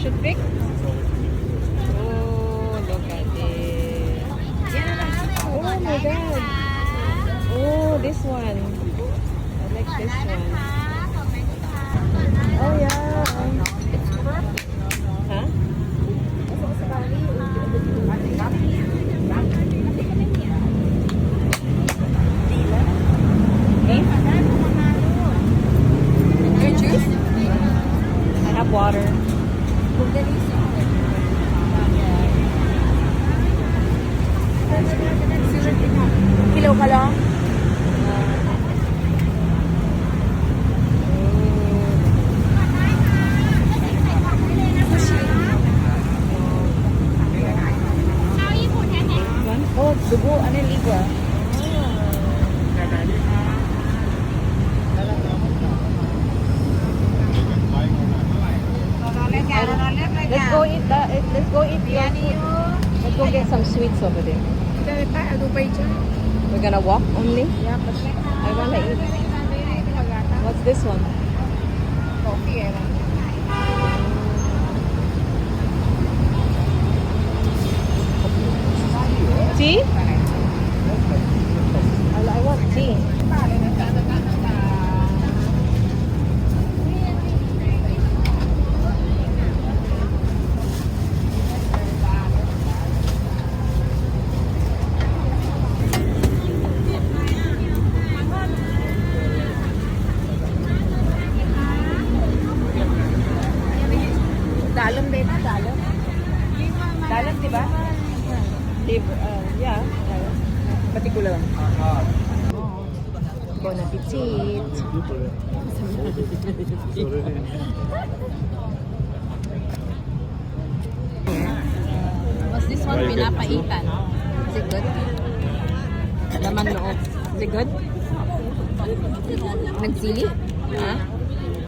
should pick? Oh, look at it. Oh my god. Oh, this one. I like this one. Oh yeah. Huh? Okay. Your juice? I have water. Kilo ka lang? Oh, dugo. Ano yung ligo? Let's go eat that. Let's go eat your food. Let's go get some sweets over there. We're gonna walk only? I wanna eat. What's this one? Tea? I want tea. Dalon, babe. Dalon. Dalon, di ba? Yeah. Pati ko lang. Bon appetit. What's this one? Pinapaitan. Is it good? Laman loob. Is it good? Nagsili? Ha?